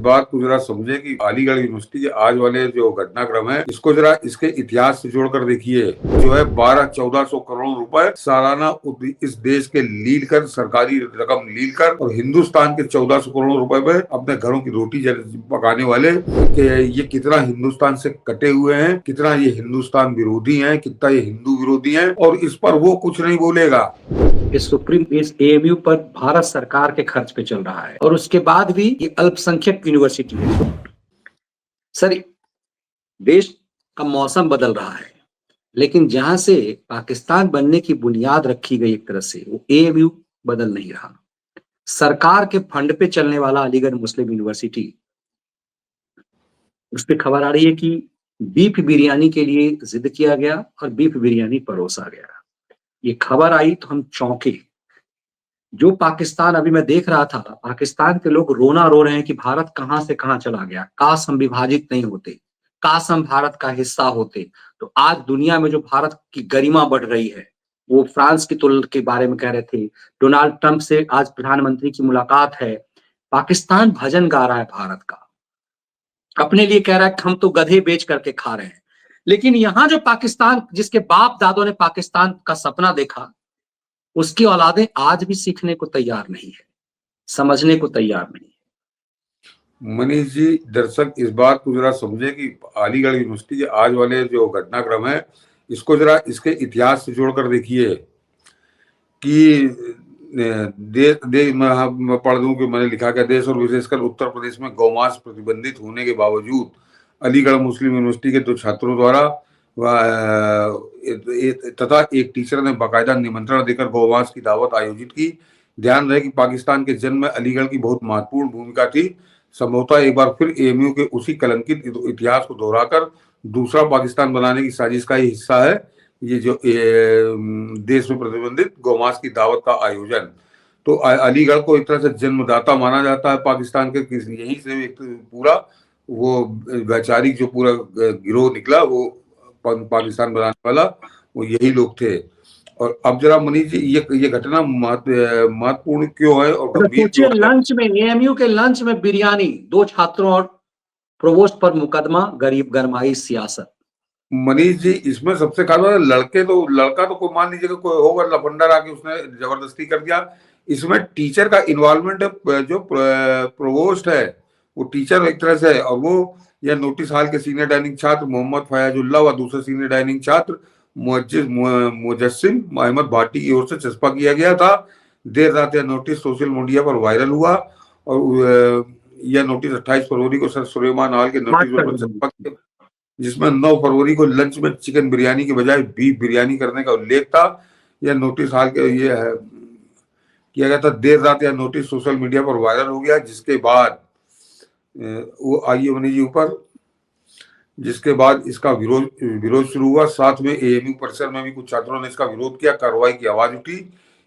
बात को जरा समझे कि अलीगढ़ यूनिवर्सिटी के आज वाले जो घटनाक्रम है, इसको जरा इसके इतिहास से जोड़कर देखिए। जो है 1200-1400 करोड़ रुपए सालाना इस देश के लील कर, सरकारी रकम लील कर, और हिंदुस्तान के 1400 करोड़ रुपए पे अपने घरों की रोटी पकाने वाले कि ये कितना हिंदुस्तान से कटे हुए हैं, कितना ये हिंदुस्तान विरोधी हैं, कितना ये हिंदू विरोधी हैं, और इस पर वो कुछ नहीं बोलेगा। इस एएमयू पर भारत सरकार के खर्च पे चल रहा है और उसके बाद भी ये अल्पसंख्यक यूनिवर्सिटी है। सर, देश का मौसम बदल रहा है, लेकिन जहां से पाकिस्तान बनने की बुनियाद रखी गई एक तरह से, वो एएमयू बदल नहीं रहा। सरकार के फंड पे चलने वाला अलीगढ़ मुस्लिम यूनिवर्सिटी, उस पर खबर आ रही है कि बीफ बिरयानी के लिए जिद किया गया और बीफ बिरयानी परोसा गया। ये खबर आई तो हम चौंके। जो पाकिस्तान अभी मैं देख रहा था, पाकिस्तान के लोग रोना रो रहे हैं कि भारत कहां से कहां चला गया, काश हम विभाजित नहीं होते, काश हम भारत का हिस्सा होते। तो आज दुनिया में जो भारत की गरिमा बढ़ रही है, वो फ्रांस की तुलना के बारे में कह रहे थे। डोनाल्ड ट्रंप से आज प्रधानमंत्री की मुलाकात है। पाकिस्तान भजन गा रहा है भारत का, अपने लिए कह रहा है कि हम तो गधे बेच करके खा रहे हैं। लेकिन यहां जो पाकिस्तान, जिसके बाप दादों ने पाकिस्तान का सपना देखा, उसकी औलादें आज भी सीखने को तैयार नहीं है, समझने को तैयार नहीं है। मनीष जी, दर्शक इस बात को जरा समझे कि अलीगढ़ यूनिवर्सिटी के आज वाले जो घटनाक्रम है, इसको जरा इसके इतिहास से जोड़कर देखिए कि मैं पढ़ दूं कि मैंने लिखा क्या, देश और विशेषकर उत्तर प्रदेश में गौमांस प्रतिबंधित होने के बावजूद अलीगढ़ मुस्लिम यूनिवर्सिटी के 2 छात्रों द्वारा तथा एक टीचर ने बाकायदा निमंत्रण देकर गौमांस की दावत आयोजित की। ध्यान रहे कि पाकिस्तान के जन्म में अलीगढ़ की बहुत महत्वपूर्ण भूमिका थी। संभवतः एक बार फिर एएमयू के उसी कलंकित इतिहास को दोहराकर दूसरा पाकिस्तान बनाने की साजिश का ही हिस्सा है ये जो देश में प्रतिबंधित गौमांस की दावत का आयोजन। तो अलीगढ़ को एक तरह से जन्मदाता माना जाता है पाकिस्तान के। यहीं से एक पूरा वो वैचारिक जो पूरा गिरोह निकला, वो पाकिस्तान बनाने वाला, वो यही लोग थे। और अब जरा मनीष जी, ये घटना महत्वपूर्ण क्यों है और गंभीर क्यों है? लंच में, एएमयू के लंच में बिरयानी, 2 छात्रों और प्रोवोस्ट पर मुकदमा, गरीब गरमाई सियासत। मनीष जी, इसमें सबसे खास बात है, लड़का तो कोई मान लीजिएगा कोई होगा लफंडर आके उसने जबरदस्ती कर दिया। इसमें टीचर का इन्वॉल्वमेंट है। जो प्रोवोस्ट है वो टीचर एक तरह से है, और वो यह नोटिस हाल के सीनियर डाइनिंग छात्र मोहम्मद फयाजुल्लाह व दूसरे सीनियर डाइनिंग छात्र मुजस्सिम अहमद भाटी की ओर से चस्पा किया गया था। देर रात यह नोटिस सोशल मीडिया पर वायरल हुआ और यह नोटिस 28 फरवरी को सर सुलेमान हॉल के नोटिस पर चस्पा किया, जिसमें 9 फरवरी को लंच में चिकन बिरयानी के बजाय बीफ बिरयानी करने का उल्लेख था। यह नोटिस हाल के ये है किया गया था। देर रात यह नोटिस सोशल मीडिया पर वायरल हो गया, जिसके बाद वो आइए मनीष जी ऊपर, जिसके बाद इसका विरोध शुरू हुआ। साथ में एएमयू परिसर में भी कुछ छात्रों ने इसका विरोध किया। कार्रवाई की आवाज उठी।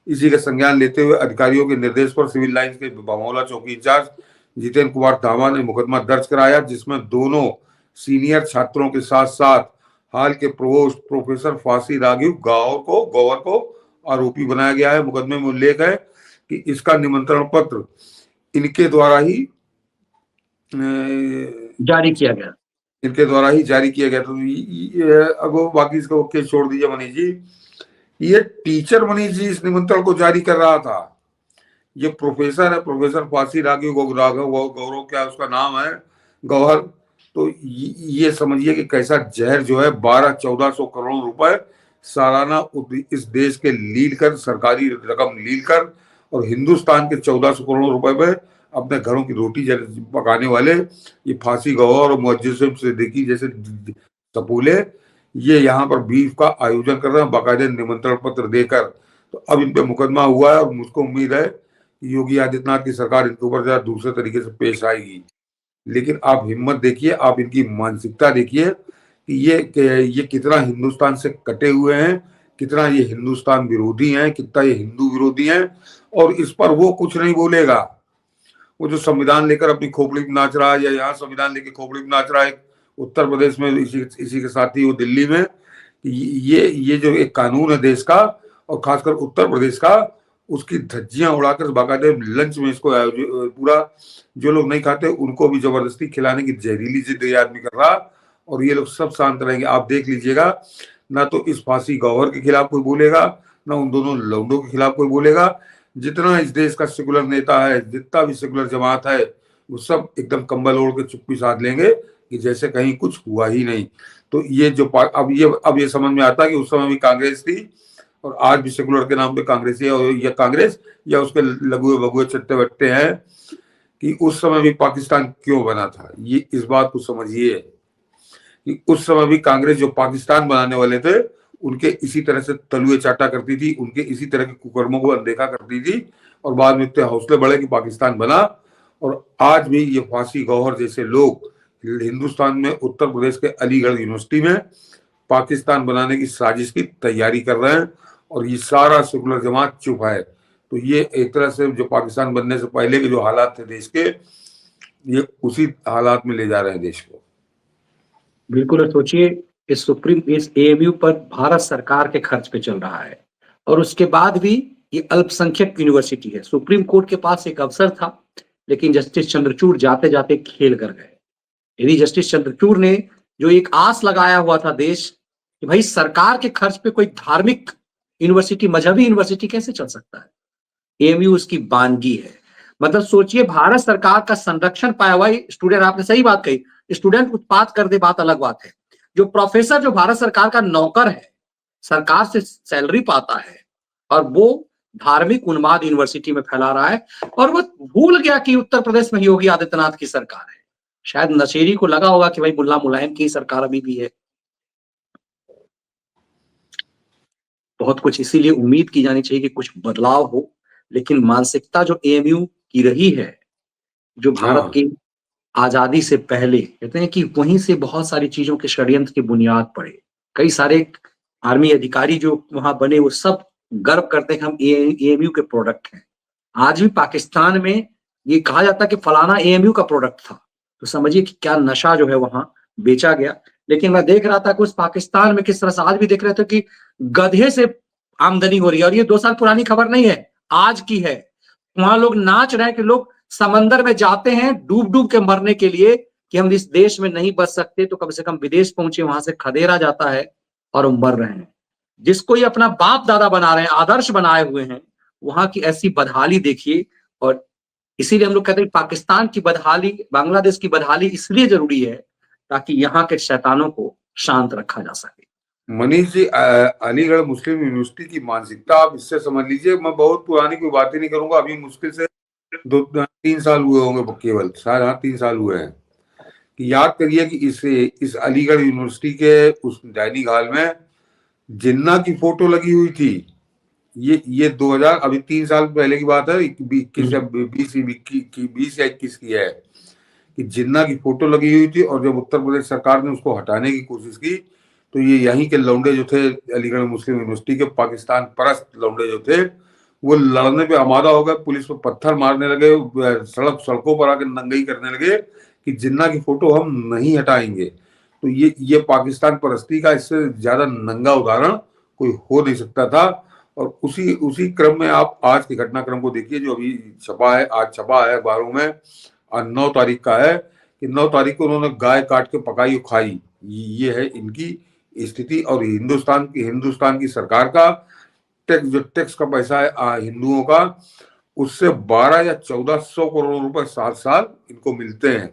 इसी का संज्ञान लेते हुए अधिकारियों के निर्देश पर सिविल लाइंस के बामौला चौकी इंचार्ज जितेंद्र कुमार धामा ने मुकदमा दर्ज कराया, जिसमें दोनों सीनियर छात्रों के साथ साथ हाल के प्रोवोस्ट प्रोफेसर फांसी राघव गौवर को आरोपी बनाया गया है। मुकदमे में उल्लेख है कि इसका निमंत्रण पत्र इनके द्वारा ही जारी किया गया तो अब बाकी इसका केस छोड़ दीजिए मनीष जी। ये टीचर मनीष जी इस निमंत्रण को जारी कर रहा था। ये प्रोफेसर है, प्रोफेसर फांसी राघव गौरव क्या उसका नाम है, गौहर। तो ये समझिए कि कैसा जहर जो है 1200-1400 करोड़ रुपए सालाना इस देश के लील कर, सरकारी रकम लील कर, और हिंदुस्तान के 1400 करोड़ रुपए पे अपने घरों की रोटी पकाने वाले ये फांसी गौहर और मुअज्जिम सिद्दीकी जैसे सपूले, ये यहाँ पर बीफ का आयोजन कर रहे हैं बाकायदे निमंत्रण पत्र देकर। तो अब इन पे मुकदमा हुआ है और मुझको उम्मीद है कि योगी आदित्यनाथ की सरकार इनके ऊपर जरा दूसरे तरीके से पेश आएगी। लेकिन आप हिम्मत देखिए, आप इनकी मानसिकता देखिए कि ये कितना हिंदुस्तान से कटे हुए हैं, कितना ये हिंदुस्तान विरोधी हैं, कितना ये हिंदू विरोधी हैं, और इस पर वो कुछ नहीं बोलेगा। वो जो संविधान लेकर अपनी खोपड़ी में नाच रहा है, या यहाँ संविधान लेकर खोपड़ी में नाच रहा है उत्तर प्रदेश में, इसी के साथ ही वो दिल्ली में, ये जो एक कानून है देश का और खासकर उत्तर प्रदेश का, उसकी धज्जियां उड़ाकर बाकायदे लंच में इसको पूरा, जो लोग नहीं खाते उनको भी जबरदस्ती खिलाने की जहरीली जिद ये आदमी कर रहा, और ये लोग सब शांत रहेंगे। आप देख लीजिएगा, ना तो इस फांसी गौहर के खिलाफ कोई बोलेगा, ना उन दोनों लौंडों के खिलाफ कोई बोलेगा। जितना इस देश का सेकुलर नेता है, जितना भी सेकुलर जमात है, वो सब एकदम कंबल ओढ़ के चुप्पी साध लेंगे कि जैसे कहीं कुछ हुआ ही नहीं। तो ये जो अब ये समझ में आता है कि उस समय भी कांग्रेस थी, और आज भी सेकुलर के नाम पे कांग्रेस है, और या कांग्रेस या उसके लघुए बगुए चट्टे बट्टे हैं, कि उस समय भी पाकिस्तान क्यों बना था। ये इस बात को समझिए कि उस समय भी कांग्रेस जो पाकिस्तान बनाने वाले थे, उनके इसी तरह से तलुए चाटा करती थी, उनके इसी तरह के कुकर्मों को अनदेखा करती थी, और बाद में इतने हौसले बढ़े कि पाकिस्तान बना। और आज भी ये फांसी गौहर जैसे लोग हिंदुस्तान में उत्तर प्रदेश के अलीगढ़ यूनिवर्सिटी में पाकिस्तान बनाने की साजिश की तैयारी कर रहे हैं, और ये सारा सेकुलर जमात चुप है। तो ये एक तरह से जो पाकिस्तान बनने से पहले के जो हालात थे देश के, ये उसी हालात में ले जा रहे हैं देश को। बिल्कुल। सोचिए, इस एएमयू पर भारत सरकार के खर्च पे चल रहा है, और उसके बाद भी ये अल्पसंख्यक यूनिवर्सिटी है। सुप्रीम कोर्ट के पास एक अवसर था, लेकिन जस्टिस चंद्रचूड़ जाते जाते खेल कर गए। यदि जस्टिस चंद्रचूड़ ने जो एक आस लगाया हुआ था देश कि भाई सरकार के खर्च पे कोई धार्मिक यूनिवर्सिटी, मजहबी यूनिवर्सिटी कैसे चल सकता है, एएमयू उसकी बानगी है। मतलब सोचिए, भारत सरकार का संरक्षण पाया हुआ स्टूडेंट, आपने सही बात कही, स्टूडेंट उत्पात कर दे बात अलग बात है। जो प्रोफेसर जो भारत सरकार का नौकर है, सरकार से सैलरी पाता है, और वो धार्मिक उन्माद यूनिवर्सिटी में फैला रहा है, और वो भूल गया कि उत्तर प्रदेश में योगी आदित्यनाथ की सरकार है। शायद नशेरी को लगा होगा कि भाई मुल्ला मुलायम की सरकार अभी भी है। बहुत कुछ, इसीलिए उम्मीद की जानी चाहिए कि कुछ बदलाव हो, लेकिन मानसिकता जो एएमयू की रही है, जो भारत की आजादी से पहले, कहते हैं कि वहीं से बहुत सारी चीजों के षड्यंत्र की बुनियाद पड़े। कई सारे आर्मी अधिकारी जो वहां बने, वो सब गर्व करते हैं कि हम एएमयू के प्रोडक्ट हैं। आज भी पाकिस्तान में ये कहा जाता है कि फलाना एएमयू का प्रोडक्ट था, तो समझिए कि क्या नशा जो है वहां बेचा गया। लेकिन मैं देख रहा था कि उस पाकिस्तान में किस तरह से, आज भी देख रहे थे कि गधे से आमदनी हो रही है, और ये 2 साल पुरानी खबर नहीं है, आज की है। वहां लोग नाच रहे हैं कि लोग समंदर में जाते हैं डूब डूब के मरने के लिए, कि हम इस देश में नहीं बच सकते तो कम से कम विदेश पहुंचे, वहां से खदेड़ा जाता है और वो मर रहे हैं। जिसको ये अपना बाप दादा बना रहे हैं, आदर्श बनाए हुए हैं, वहां की ऐसी बदहाली देखिए। और इसीलिए हम लोग कहते हैं पाकिस्तान की बदहाली, बांग्लादेश की बदहाली इसलिए जरूरी है ताकि यहाँ के शैतानों को शांत रखा जा सके। मनीष जी, अलीगढ़ मुस्लिम यूनिवर्सिटी की मानसिकता आप इससे समझ लीजिए। मैं बहुत पुरानी कोई बात ही नहीं करूंगा, अभी मुश्किल से 2-3 साल हुए होंगे, केवल शायद, हाँ 3 साल हुए हैं। कि याद करिए कि इस अलीगढ़ यूनिवर्सिटी के उस डाइनिंग हॉल में जिन्ना की फोटो लगी हुई थी। ये 2000, अभी 3 साल पहले की बात है, 21 या 20 की है, कि जिन्ना की फोटो लगी हुई थी। और जब उत्तर प्रदेश सरकार ने उसको हटाने की कोशिश की, तो ये यहीं के लौंडे जो थे, अलीगढ़ मुस्लिम यूनिवर्सिटी के पाकिस्तान परस्त लौंडे जो थे, वो लड़ने पे आमादा हो गए, पुलिस पे पत्थर मारने लगे, सड़कों पर आके नंगई करने लगे कि जिन्ना की फोटो हम नहीं हटाएंगे। तो ये पाकिस्तान परस्ती का इससे ज्यादा नंगा उदाहरण कोई हो नहीं सकता था। और उसी क्रम में आप आज के घटनाक्रम को देखिए जो अभी छपा है, आज छपा है अखबारों में, 9 तारीख का है, कि 9 तारीख को उन्होंने गाय काट के पकाई और खाई। ये है इनकी स्थिति। और हिंदुस्तान की सरकार का टैक्स का पैसा है हिंदुओं का, उससे 12 या 1400 करोड़ रुपए साल इनको मिलते हैं।